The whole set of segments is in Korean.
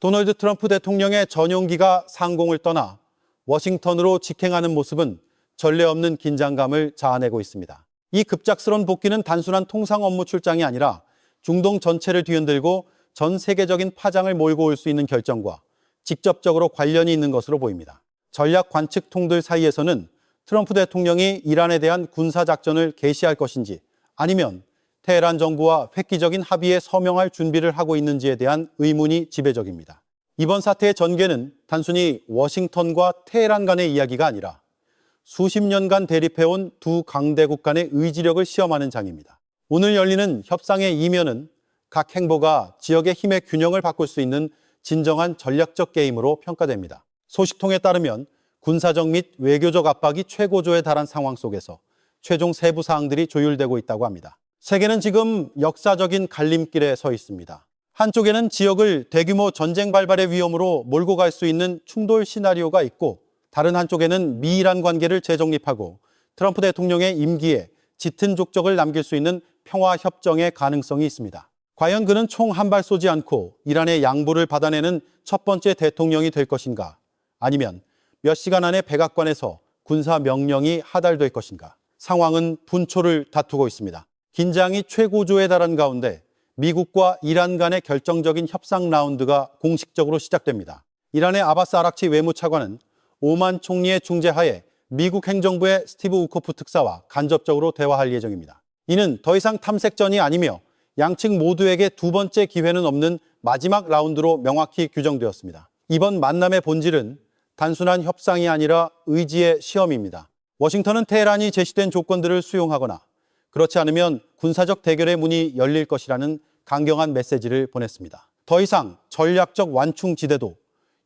도널드 트럼프 대통령의 전용기가 상공을 떠나 워싱턴으로 직행하는 모습은 전례 없는 긴장감을 자아내고 있습니다. 이 급작스러운 복귀는 단순한 통상 업무 출장이 아니라 중동 전체를 뒤흔들고 전 세계적인 파장을 몰고 올 수 있는 결정과 직접적으로 관련이 있는 것으로 보입니다. 전략 관측통들 사이에서는 트럼프 대통령이 이란에 대한 군사작전을 개시할 것인지 아니면 테헤란 정부와 획기적인 합의에 서명할 준비를 하고 있는지에 대한 의문이 지배적입니다. 이번 사태의 전개는 단순히 워싱턴과 테헤란 간의 이야기가 아니라 수십 년간 대립해온 두 강대국 간의 의지력을 시험하는 장입니다. 오늘 열리는 협상의 이면은 각 행보가 지역의 힘의 균형을 바꿀 수 있는 진정한 전략적 게임으로 평가됩니다. 소식통에 따르면 군사적 및 외교적 압박이 최고조에 달한 상황 속에서 최종 세부 사항들이 조율되고 있다고 합니다. 세계는 지금 역사적인 갈림길에 서 있습니다. 한쪽에는 지역을 대규모 전쟁 발발의 위험으로 몰고 갈 수 있는 충돌 시나리오가 있고, 다른 한쪽에는 미이란 관계를 재정립하고 트럼프 대통령의 임기에 짙은 족적을 남길 수 있는 평화협정의 가능성이 있습니다. 과연 그는 총 한 발 쏘지 않고 이란의 양보를 받아내는 첫 번째 대통령이 될 것인가? 아니면 몇 시간 안에 백악관에서 군사 명령이 하달될 것인가? 상황은 분초를 다투고 있습니다. 긴장이 최고조에 달한 가운데 미국과 이란 간의 결정적인 협상 라운드가 공식적으로 시작됩니다. 이란의 아바스 아락치 외무차관은 오만 총리의 중재하에 미국 행정부의 스티브 우코프 특사와 간접적으로 대화할 예정입니다. 이는 더 이상 탐색전이 아니며 양측 모두에게 두 번째 기회는 없는 마지막 라운드로 명확히 규정되었습니다. 이번 만남의 본질은 단순한 협상이 아니라 의지의 시험입니다. 워싱턴은 테헤란이 제시된 조건들을 수용하거나 그렇지 않으면 군사적 대결의 문이 열릴 것이라는 강경한 메시지를 보냈습니다. 더 이상 전략적 완충지대도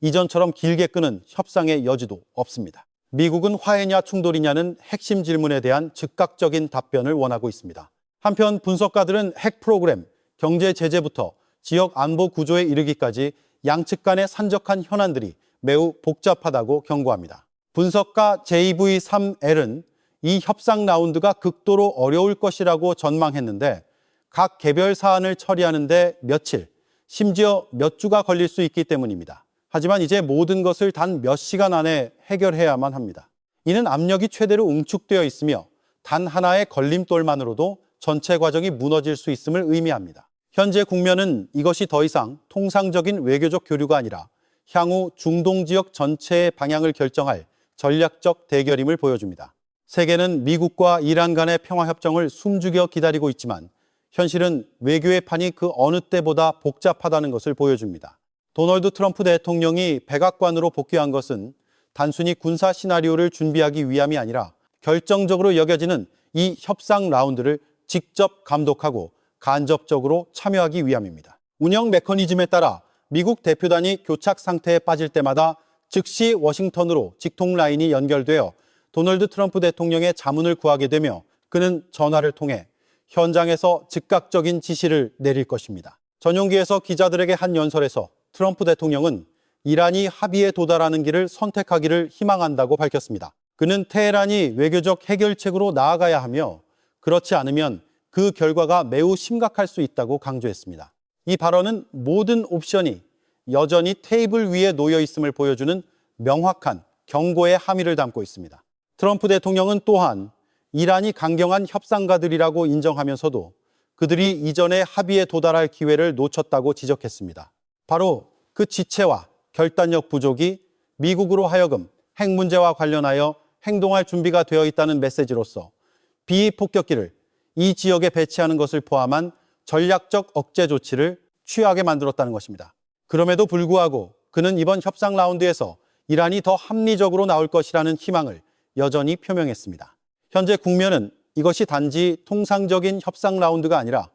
이전처럼 길게 끄는 협상의 여지도 없습니다. 미국은 화해냐 충돌이냐는 핵심 질문에 대한 즉각적인 답변을 원하고 있습니다. 한편 분석가들은 핵 프로그램, 경제 제재부터 지역 안보 구조에 이르기까지 양측 간의 산적한 현안들이 매우 복잡하다고 경고합니다. 분석가 JV3L은 이 협상 라운드가 극도로 어려울 것이라고 전망했는데 각 개별 사안을 처리하는데 며칠, 심지어 몇 주가 걸릴 수 있기 때문입니다. 하지만 이제 모든 것을 단 몇 시간 안에 해결해야만 합니다. 이는 압력이 최대로 응축되어 있으며 단 하나의 걸림돌만으로도 전체 과정이 무너질 수 있음을 의미합니다. 현재 국면은 이것이 더 이상 통상적인 외교적 교류가 아니라 향후 중동 지역 전체의 방향을 결정할 전략적 대결임을 보여줍니다. 세계는 미국과 이란 간의 평화협정을 숨죽여 기다리고 있지만 현실은 외교의 판이 그 어느 때보다 복잡하다는 것을 보여줍니다. 도널드 트럼프 대통령이 백악관으로 복귀한 것은 단순히 군사 시나리오를 준비하기 위함이 아니라 결정적으로 여겨지는 이 협상 라운드를 직접 감독하고 간접적으로 참여하기 위함입니다. 운영 메커니즘에 따라 미국 대표단이 교착 상태에 빠질 때마다 즉시 워싱턴으로 직통 라인이 연결되어 도널드 트럼프 대통령의 자문을 구하게 되며 그는 전화를 통해 현장에서 즉각적인 지시를 내릴 것입니다. 전용기에서 기자들에게 한 연설에서 트럼프 대통령은 이란이 합의에 도달하는 길을 선택하기를 희망한다고 밝혔습니다. 그는 테헤란이 외교적 해결책으로 나아가야 하며 그렇지 않으면 그 결과가 매우 심각할 수 있다고 강조했습니다. 이 발언은 모든 옵션이 여전히 테이블 위에 놓여 있음을 보여주는 명확한 경고의 함의를 담고 있습니다. 트럼프 대통령은 또한 이란이 강경한 협상가들이라고 인정하면서도 그들이 이전에 합의에 도달할 기회를 놓쳤다고 지적했습니다. 바로 그 지체와 결단력 부족이 미국으로 하여금 핵 문제와 관련하여 행동할 준비가 되어 있다는 메시지로서 비폭격기를 이 지역에 배치하는 것을 포함한 전략적 억제 조치를 취하게 만들었다는 것입니다. 그럼에도 불구하고 그는 이번 협상 라운드에서 이란이 더 합리적으로 나올 것이라는 희망을 여전히 표명했습니다. 현재 국면은 이것이 단지 통상적인 협상 라운드가 아니라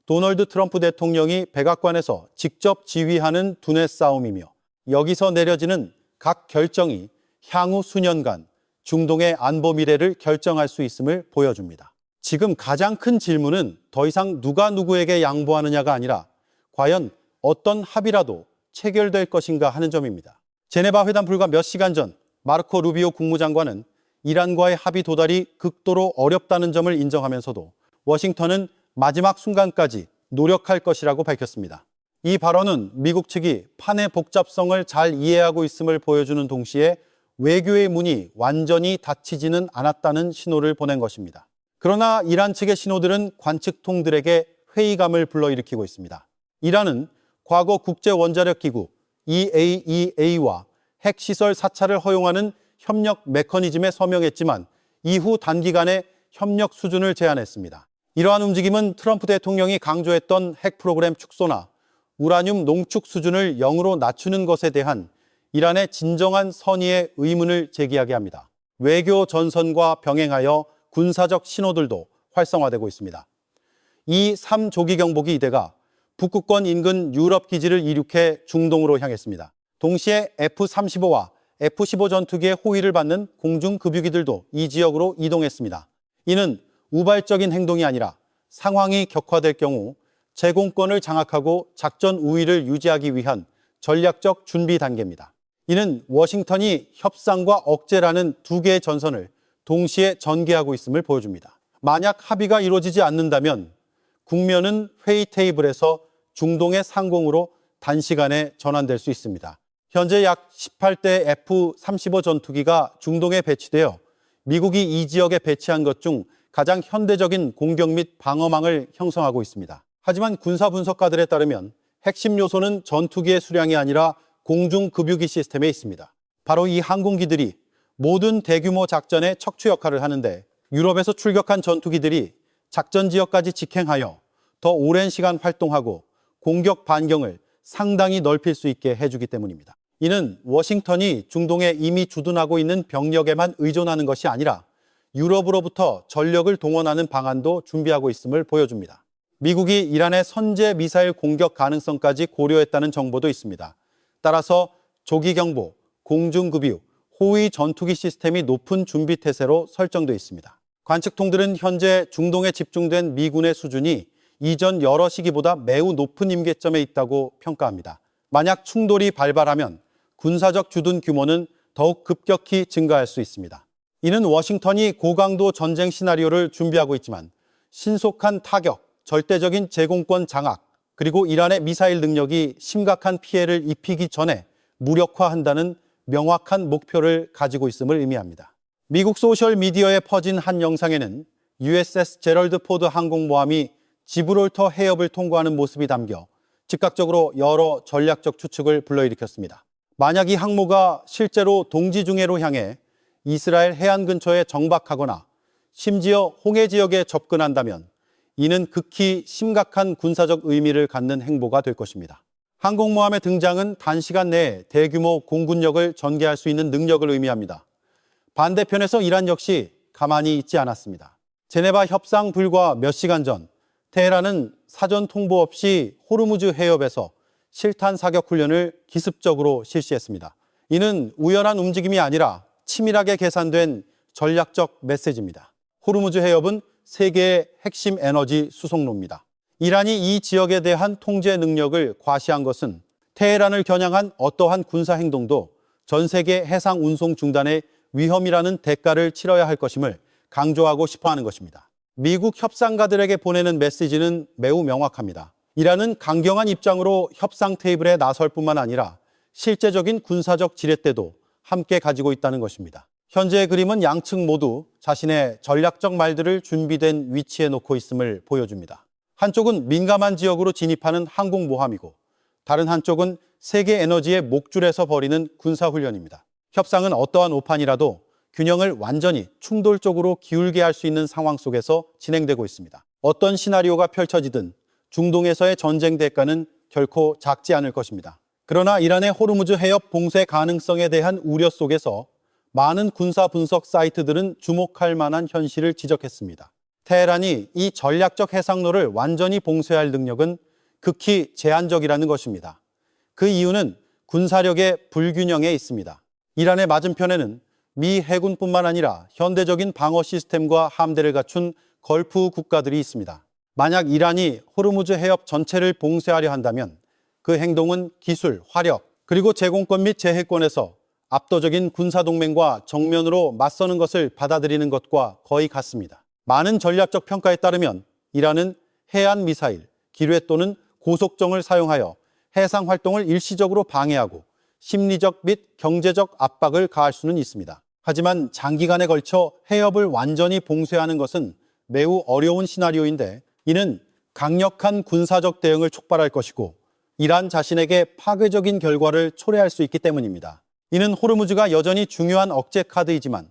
도널드 트럼프 대통령이 백악관에서 직접 지휘하는 두뇌 싸움이며 여기서 내려지는 각 결정이 향후 수년간 중동의 안보 미래를 결정할 수 있음을 보여줍니다. 지금 가장 큰 질문은 더 이상 누가 누구에게 양보하느냐가 아니라 과연 어떤 합의라도 체결될 것인가 하는 점입니다. 제네바 회담 불과 몇 시간 전 마르코 루비오 국무장관은 이란과의 합의 도달이 극도로 어렵다는 점을 인정하면서도 워싱턴은 마지막 순간까지 노력할 것이라고 밝혔습니다. 이 발언은 미국 측이 판의 복잡성을 잘 이해하고 있음을 보여주는 동시에 외교의 문이 완전히 닫히지는 않았다는 신호를 보낸 것입니다. 그러나 이란 측의 신호들은 관측통들에게 회의감을 불러일으키고 있습니다. 이란은 과거 국제원자력기구 EAEA와 핵시설 사찰을 허용하는 협력 메커니즘에 서명했지만 이후 단기간에 협력 수준을 제한했습니다. 이러한 움직임은 트럼프 대통령이 강조했던 핵 프로그램 축소나 우라늄 농축 수준을 0으로 낮추는 것에 대한 이란의 진정한 선의의 의문을 제기하게 합니다. 외교 전선과 병행하여 군사적 신호들도 활성화되고 있습니다. 이 3조기 경보기 2대가 북극권 인근 유럽 기지를 이륙해 중동으로 향했습니다. 동시에 F-35와 F-15 전투기의 호위를 받는 공중급유기들도 이 지역으로 이동했습니다. 이는 우발적인 행동이 아니라 상황이 격화될 경우 제공권을 장악하고 작전 우위를 유지하기 위한 전략적 준비 단계입니다. 이는 워싱턴이 협상과 억제라는 두 개의 전선을 동시에 전개하고 있음을 보여줍니다. 만약 합의가 이루어지지 않는다면 국면은 회의 테이블에서 중동의 상공으로 단시간에 전환될 수 있습니다. 현재 약 18대 F-35 전투기가 중동에 배치되어 미국이 이 지역에 배치한 것 중 가장 현대적인 공격 및 방어망을 형성하고 있습니다. 하지만 군사 분석가들에 따르면 핵심 요소는 전투기의 수량이 아니라 공중급유기 시스템에 있습니다. 바로 이 항공기들이 모든 대규모 작전의 척추 역할을 하는데 유럽에서 출격한 전투기들이 작전 지역까지 직행하여 더 오랜 시간 활동하고 공격 반경을 상당히 넓힐 수 있게 해주기 때문입니다. 이는 워싱턴이 중동에 이미 주둔하고 있는 병력에만 의존하는 것이 아니라 유럽으로부터 전력을 동원하는 방안도 준비하고 있음을 보여줍니다. 미국이 이란의 선제 미사일 공격 가능성까지 고려했다는 정보도 있습니다. 따라서 조기경보, 공중급유, 호위 전투기 시스템이 높은 준비 태세로 설정되어 있습니다. 관측통들은 현재 중동에 집중된 미군의 수준이 이전 여러 시기보다 매우 높은 임계점에 있다고 평가합니다. 만약 충돌이 발발하면 군사적 주둔 규모는 더욱 급격히 증가할 수 있습니다. 이는 워싱턴이 고강도 전쟁 시나리오를 준비하고 있지만 신속한 타격, 절대적인 제공권 장악, 그리고 이란의 미사일 능력이 심각한 피해를 입히기 전에 무력화한다는 명확한 목표를 가지고 있음을 의미합니다. 미국 소셜미디어에 퍼진 한 영상에는 USS 제럴드 포드 항공모함이 지브롤터 해협을 통과하는 모습이 담겨 즉각적으로 여러 전략적 추측을 불러일으켰습니다. 만약 이 항모가 실제로 동지중해로 향해 이스라엘 해안 근처에 정박하거나 심지어 홍해 지역에 접근한다면 이는 극히 심각한 군사적 의미를 갖는 행보가 될 것입니다. 항공모함의 등장은 단시간 내에 대규모 공군력을 전개할 수 있는 능력을 의미합니다. 반대편에서 이란 역시 가만히 있지 않았습니다. 제네바 협상 불과 몇 시간 전 테헤란은 사전 통보 없이 호르무즈 해협에서 실탄 사격 훈련을 기습적으로 실시했습니다. 이는 우연한 움직임이 아니라 치밀하게 계산된 전략적 메시지입니다. 호르무즈 해협은 세계의 핵심 에너지 수송로입니다. 이란이 이 지역에 대한 통제 능력을 과시한 것은 테헤란을 겨냥한 어떠한 군사 행동도 전 세계 해상 운송 중단의 위험이라는 대가를 치러야 할 것임을 강조하고 싶어 하는 것입니다. 미국 협상가들에게 보내는 메시지는 매우 명확합니다. 이란은 강경한 입장으로 협상 테이블에 나설 뿐만 아니라 실제적인 군사적 지렛대도 함께 가지고 있다는 것입니다. 현재의 그림은 양측 모두 자신의 전략적 말들을 준비된 위치에 놓고 있음을 보여줍니다. 한쪽은 민감한 지역으로 진입하는 항공모함이고 다른 한쪽은 세계 에너지의 목줄에서 벌이는 군사훈련입니다. 협상은 어떠한 오판이라도 균형을 완전히 충돌적으로 기울게 할 수 있는 상황 속에서 진행되고 있습니다. 어떤 시나리오가 펼쳐지든 중동에서의 전쟁 대가는 결코 작지 않을 것입니다. 그러나 이란의 호르무즈 해협 봉쇄 가능성에 대한 우려 속에서 많은 군사 분석 사이트들은 주목할 만한 현실을 지적했습니다. 테헤란이 이 전략적 해상로를 완전히 봉쇄할 능력은 극히 제한적이라는 것입니다. 그 이유는 군사력의 불균형에 있습니다. 이란의 맞은편에는 미 해군뿐만 아니라 현대적인 방어 시스템과 함대를 갖춘 걸프 국가들이 있습니다. 만약 이란이 호르무즈 해협 전체를 봉쇄하려 한다면 그 행동은 기술, 화력, 그리고 제공권 및 제해권에서 압도적인 군사동맹과 정면으로 맞서는 것을 받아들이는 것과 거의 같습니다. 많은 전략적 평가에 따르면 이란은 해안 미사일, 기뢰 또는 고속정을 사용하여 해상 활동을 일시적으로 방해하고 심리적 및 경제적 압박을 가할 수는 있습니다. 하지만 장기간에 걸쳐 해협을 완전히 봉쇄하는 것은 매우 어려운 시나리오인데, 이는 강력한 군사적 대응을 촉발할 것이고 이란 자신에게 파괴적인 결과를 초래할 수 있기 때문입니다. 이는 호르무즈가 여전히 중요한 억제 카드이지만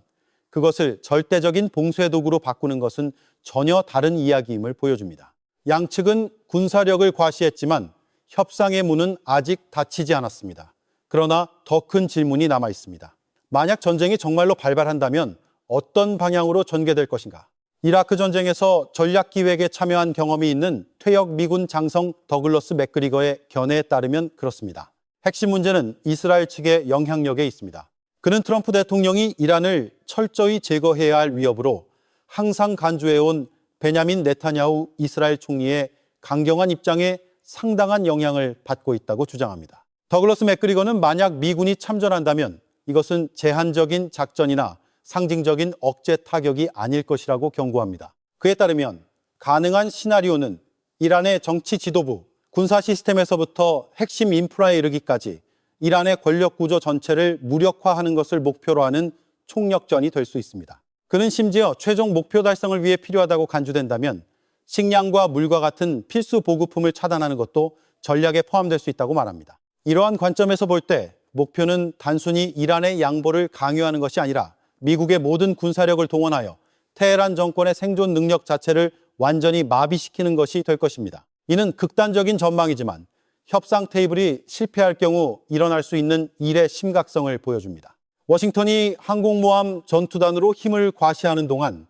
그것을 절대적인 봉쇄 도구로 바꾸는 것은 전혀 다른 이야기임을 보여줍니다. 양측은 군사력을 과시했지만 협상의 문은 아직 닫히지 않았습니다. 그러나 더 큰 질문이 남아 있습니다. 만약 전쟁이 정말로 발발한다면 어떤 방향으로 전개될 것인가? 이라크 전쟁에서 전략기획에 참여한 경험이 있는 퇴역 미군 장성 더글러스 맥그리거의 견해에 따르면 그렇습니다. 핵심 문제는 이스라엘 측의 영향력에 있습니다. 그는 트럼프 대통령이 이란을 철저히 제거해야 할 위협으로 항상 간주해온 베냐민 네타냐후 이스라엘 총리의 강경한 입장에 상당한 영향을 받고 있다고 주장합니다. 더글러스 맥그리거는 만약 미군이 참전한다면 이것은 제한적인 작전이나 상징적인 억제 타격이 아닐 것이라고 경고합니다. 그에 따르면 가능한 시나리오는 이란의 정치 지도부, 군사 시스템에서부터 핵심 인프라에 이르기까지 이란의 권력 구조 전체를 무력화하는 것을 목표로 하는 총력전이 될 수 있습니다. 그는 심지어 최종 목표 달성을 위해 필요하다고 간주된다면 식량과 물과 같은 필수 보급품을 차단하는 것도 전략에 포함될 수 있다고 말합니다. 이러한 관점에서 볼 때 목표는 단순히 이란의 양보를 강요하는 것이 아니라 미국의 모든 군사력을 동원하여 테헤란 정권의 생존 능력 자체를 완전히 마비시키는 것이 될 것입니다. 이는 극단적인 전망이지만 협상 테이블이 실패할 경우 일어날 수 있는 일의 심각성을 보여줍니다. 워싱턴이 항공모함 전투단으로 힘을 과시하는 동안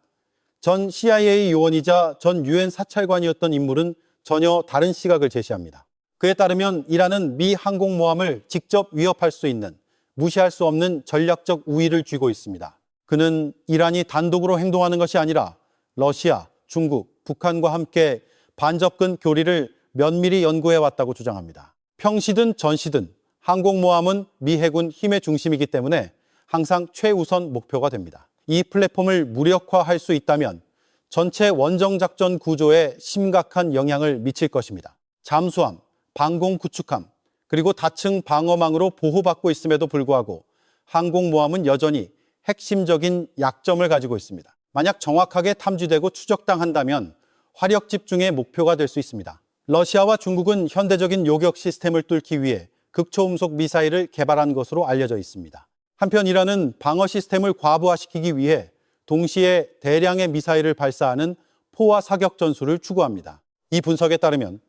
전 CIA 요원이자 전 유엔 사찰관이었던 인물은 전혀 다른 시각을 제시합니다. 그에 따르면 이란은 미 항공모함을 직접 위협할 수 있는 무시할 수 없는 전략적 우위를 쥐고 있습니다. 그는 이란이 단독으로 행동하는 것이 아니라 러시아, 중국, 북한과 함께 반접근 교리를 면밀히 연구해 왔다고 주장합니다. 평시든 전시든 항공모함은 미 해군 힘의 중심이기 때문에 항상 최우선 목표가 됩니다. 이 플랫폼을 무력화할 수 있다면 전체 원정작전 구조에 심각한 영향을 미칠 것입니다. 잠수함, 방공 구축함, 그리고 다층 방어망으로 보호받고 있음에도 불구하고 항공모함은 여전히 핵심적인 약점을 가지고 있습니다. 만약 정확하게 탐지되고 추적당한다면 화력 집중의 목표가 될 수 있습니다. 러시아와 중국은 현대적인 요격 시스템을 뚫기 위해 극초음속 미사일을 개발한 것으로 알려져 있습니다. 한편 이란은 방어 시스템을 과부하시키기 위해 동시에 대량의 미사일을 발사하는 포화 사격 전술을 추구합니다. 이 분석에 따르면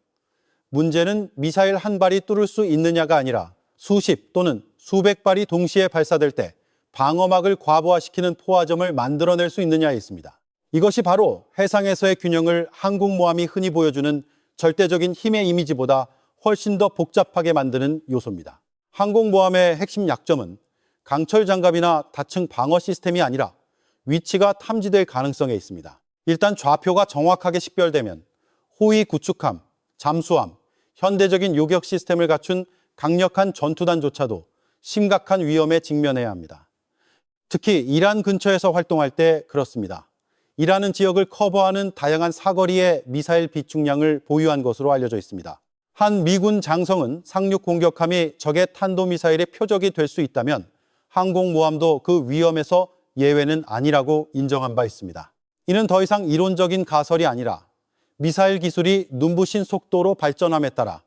문제는 미사일 한 발이 뚫을 수 있느냐가 아니라 수십 또는 수백 발이 동시에 발사될 때 방어막을 과부하시키는 포화점을 만들어낼 수 있느냐에 있습니다. 이것이 바로 해상에서의 균형을 항공모함이 흔히 보여주는 절대적인 힘의 이미지보다 훨씬 더 복잡하게 만드는 요소입니다. 항공모함의 핵심 약점은 강철 장갑이나 다층 방어 시스템이 아니라 위치가 탐지될 가능성에 있습니다. 일단 좌표가 정확하게 식별되면 호위 구축함, 잠수함, 현대적인 요격 시스템을 갖춘 강력한 전투단조차도 심각한 위험에 직면해야 합니다. 특히 이란 근처에서 활동할 때 그렇습니다. 이란은 지역을 커버하는 다양한 사거리의 미사일 비축량을 보유한 것으로 알려져 있습니다. 한 미군 장성은 상륙 공격함이 적의 탄도미사일의 표적이 될 수 있다면 항공모함도 그 위험에서 예외는 아니라고 인정한 바 있습니다. 이는 더 이상 이론적인 가설이 아니라 미사일 기술이 눈부신 속도로 발전함에 따라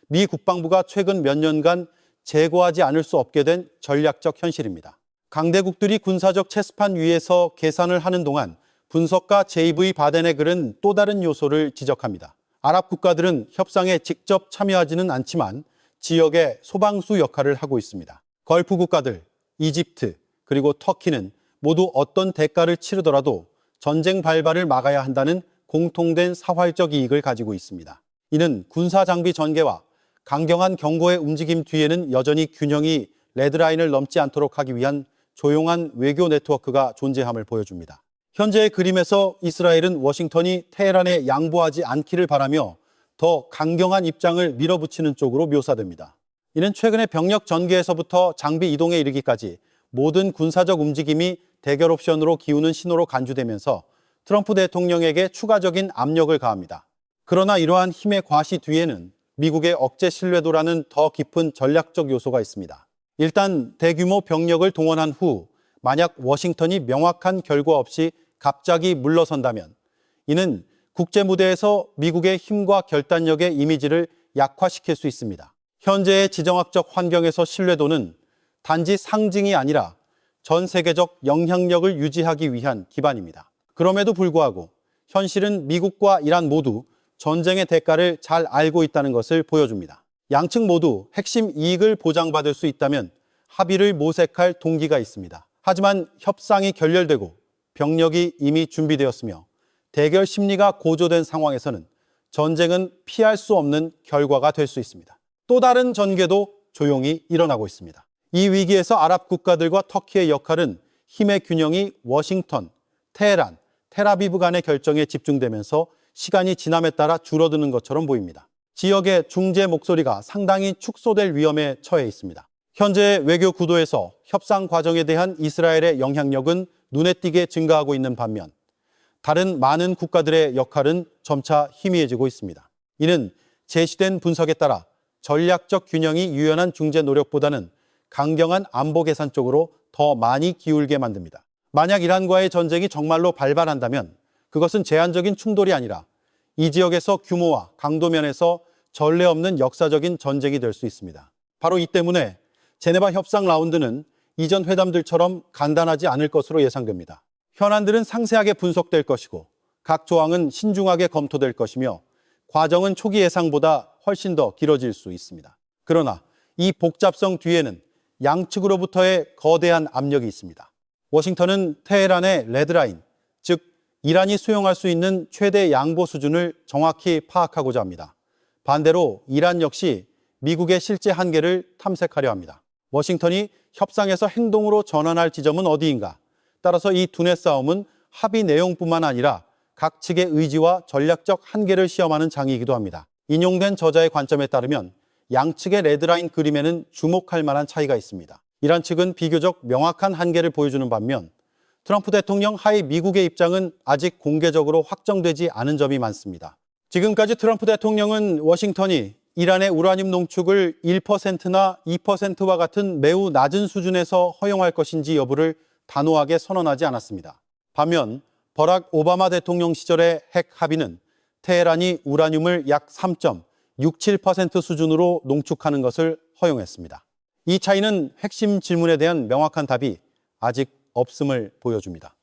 미 국방부가 최근 몇 년간 제거하지 않을 수 없게 된 전략적 현실입니다. 강대국들이 군사적 체스판 위에서 계산을 하는 동안 분석가 JV 바덴의 글은 또 다른 요소를 지적합니다. 아랍 국가들은 협상에 직접 참여하지는 않지만 지역의 소방수 역할을 하고 있습니다. 걸프 국가들, 이집트, 그리고 터키는 모두 어떤 대가를 치르더라도 전쟁 발발을 막아야 한다는 공통된 사활적 이익을 가지고 있습니다. 이는 군사 장비 전개와 강경한 경고의 움직임 뒤에는 여전히 균형이 레드라인을 넘지 않도록 하기 위한 조용한 외교 네트워크가 존재함을 보여줍니다. 현재의 그림에서 이스라엘은 워싱턴이 테헤란에 양보하지 않기를 바라며 더 강경한 입장을 밀어붙이는 쪽으로 묘사됩니다. 이는 최근의 병력 전개에서부터 장비 이동에 이르기까지 모든 군사적 움직임이 대결 옵션으로 기우는 신호로 간주되면서 트럼프 대통령에게 추가적인 압력을 가합니다. 그러나 이러한 힘의 과시 뒤에는 미국의 억제 신뢰도라는 더 깊은 전략적 요소가 있습니다. 일단 대규모 병력을 동원한 후 만약 워싱턴이 명확한 결과 없이 갑자기 물러선다면 이는 국제 무대에서 미국의 힘과 결단력의 이미지를 약화시킬 수 있습니다. 현재의 지정학적 환경에서 신뢰도는 단지 상징이 아니라 전 세계적 영향력을 유지하기 위한 기반입니다. 그럼에도 불구하고 현실은 미국과 이란 모두 전쟁의 대가를 잘 알고 있다는 것을 보여줍니다. 양측 모두 핵심 이익을 보장받을 수 있다면 합의를 모색할 동기가 있습니다. 하지만 협상이 결렬되고 병력이 이미 준비되었으며 대결 심리가 고조된 상황에서는 전쟁은 피할 수 없는 결과가 될 수 있습니다. 또 다른 전개도 조용히 일어나고 있습니다. 이 위기에서 아랍 국가들과 터키의 역할은 힘의 균형이 워싱턴, 테헤란, 텔아비브 간의 결정에 집중되면서 시간이 지남에 따라 줄어드는 것처럼 보입니다. 지역의 중재 목소리가 상당히 축소될 위험에 처해 있습니다. 현재 외교 구도에서 협상 과정에 대한 이스라엘의 영향력은 눈에 띄게 증가하고 있는 반면 다른 많은 국가들의 역할은 점차 희미해지고 있습니다. 이는 제시된 분석에 따라 전략적 균형이 유연한 중재 노력보다는 강경한 안보 계산 쪽으로 더 많이 기울게 만듭니다. 만약 이란과의 전쟁이 정말로 발발한다면 그것은 제한적인 충돌이 아니라 이 지역에서 규모와 강도 면에서 전례 없는 역사적인 전쟁이 될 수 있습니다. 바로 이 때문에 제네바 협상 라운드는 이전 회담들처럼 간단하지 않을 것으로 예상됩니다. 현안들은 상세하게 분석될 것이고 각 조항은 신중하게 검토될 것이며 과정은 초기 예상보다 훨씬 더 길어질 수 있습니다. 그러나 이 복잡성 뒤에는 양측으로부터의 거대한 압력이 있습니다. 워싱턴은 테헤란의 레드라인, 즉 이란이 수용할 수 있는 최대 양보 수준을 정확히 파악하고자 합니다. 반대로 이란 역시 미국의 실제 한계를 탐색하려 합니다. 워싱턴이 협상에서 행동으로 전환할 지점은 어디인가? 따라서 이 두뇌 싸움은 합의 내용뿐만 아니라 각 측의 의지와 전략적 한계를 시험하는 장이기도 합니다. 인용된 저자의 관점에 따르면 양측의 레드라인 그림에는 주목할 만한 차이가 있습니다. 이란 측은 비교적 명확한 한계를 보여주는 반면 트럼프 대통령 하에 미국의 입장은 아직 공개적으로 확정되지 않은 점이 많습니다. 지금까지 트럼프 대통령은 워싱턴이 이란의 우라늄 농축을 1%나 2%와 같은 매우 낮은 수준에서 허용할 것인지 여부를 단호하게 선언하지 않았습니다. 반면 버락 오바마 대통령 시절의 핵 합의는 테헤란이 우라늄을 약 3.67% 수준으로 농축하는 것을 허용했습니다. 이 차이는 핵심 질문에 대한 명확한 답이 아직 없음을 보여줍니다.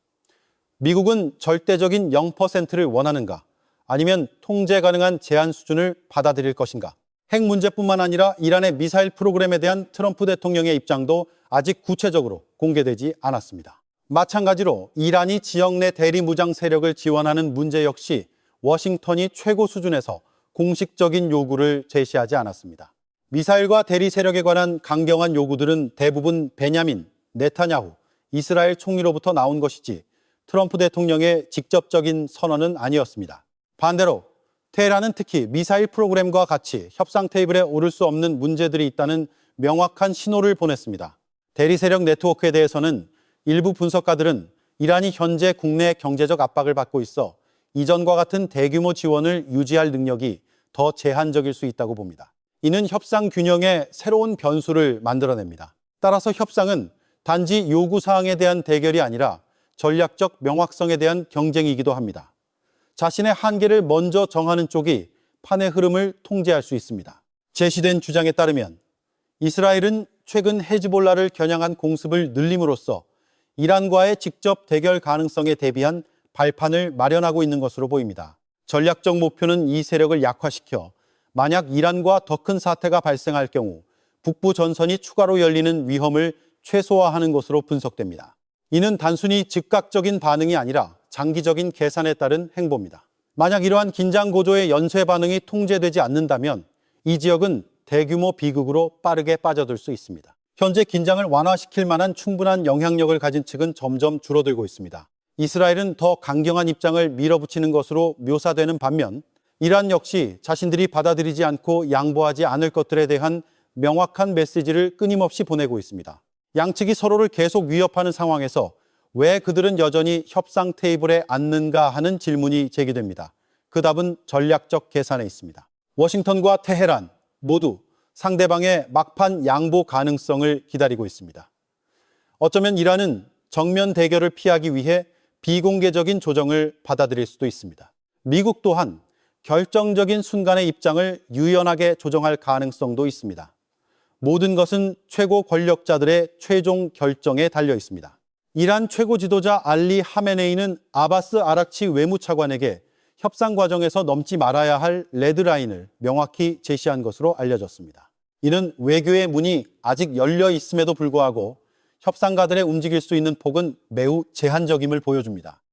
미국은 절대적인 0%를 원하는가? 아니면 통제 가능한 제한 수준을 받아들일 것인가? 핵 문제뿐만 아니라 이란의 미사일 프로그램에 대한 트럼프 대통령의 입장도 아직 구체적으로 공개되지 않았습니다. 마찬가지로 이란이 지역 내 대리 무장 세력을 지원하는 문제 역시 워싱턴이 최고 수준에서 공식적인 요구를 제시하지 않았습니다. 미사일과 대리 세력에 관한 강경한 요구들은 대부분 베냐민, 네타냐후, 이스라엘 총리로부터 나온 것이지 트럼프 대통령의 직접적인 선언은 아니었습니다. 반대로 테헤란은 특히 미사일 프로그램과 같이 협상 테이블에 오를 수 없는 문제들이 있다는 명확한 신호를 보냈습니다. 대리 세력 네트워크에 대해서는 일부 분석가들은 이란이 현재 국내 경제적 압박을 받고 있어 이전과 같은 대규모 지원을 유지할 능력이 더 제한적일 수 있다고 봅니다. 이는 협상 균형의 새로운 변수를 만들어냅니다. 따라서 협상은 단지 요구사항에 대한 대결이 아니라 전략적 명확성에 대한 경쟁이기도 합니다. 자신의 한계를 먼저 정하는 쪽이 판의 흐름을 통제할 수 있습니다. 제시된 주장에 따르면 이스라엘은 최근 헤즈볼라를 겨냥한 공습을 늘림으로써 이란과의 직접 대결 가능성에 대비한 발판을 마련하고 있는 것으로 보입니다. 전략적 목표는 이 세력을 약화시켜 만약 이란과 더 큰 사태가 발생할 경우 북부 전선이 추가로 열리는 위험을 최소화하는 것으로 분석됩니다. 이는 단순히 즉각적인 반응이 아니라 장기적인 계산에 따른 행보입니다. 만약 이러한 긴장 고조의 연쇄 반응이 통제되지 않는다면 이 지역은 대규모 비극으로 빠르게 빠져들 수 있습니다. 현재 긴장을 완화시킬 만한 충분한 영향력을 가진 측은 점점 줄어들고 있습니다. 이스라엘은 더 강경한 입장을 밀어붙이는 것으로 묘사되는 반면 이란 역시 자신들이 받아들이지 않고 양보하지 않을 것들에 대한 명확한 메시지를 끊임없이 보내고 있습니다. 양측이 서로를 계속 위협하는 상황에서 왜 그들은 여전히 협상 테이블에 앉는가 하는 질문이 제기됩니다. 그 답은 전략적 계산에 있습니다. 워싱턴과 테헤란 모두 상대방의 막판 양보 가능성을 기다리고 있습니다. 어쩌면 이란은 정면 대결을 피하기 위해 비공개적인 조정을 받아들일 수도 있습니다. 미국 또한 결정적인 순간의 입장을 유연하게 조정할 가능성도 있습니다. 모든 것은 최고 권력자들의 최종 결정에 달려 있습니다. 이란 최고 지도자 알리 하메네이는 아바스 아락치 외무차관에게 협상 과정에서 넘지 말아야 할 레드라인을 명확히 제시한 것으로 알려졌습니다. 이는 외교의 문이 아직 열려 있음에도 불구하고 협상가들의 움직일 수 있는 폭은 매우 제한적임을 보여줍니다.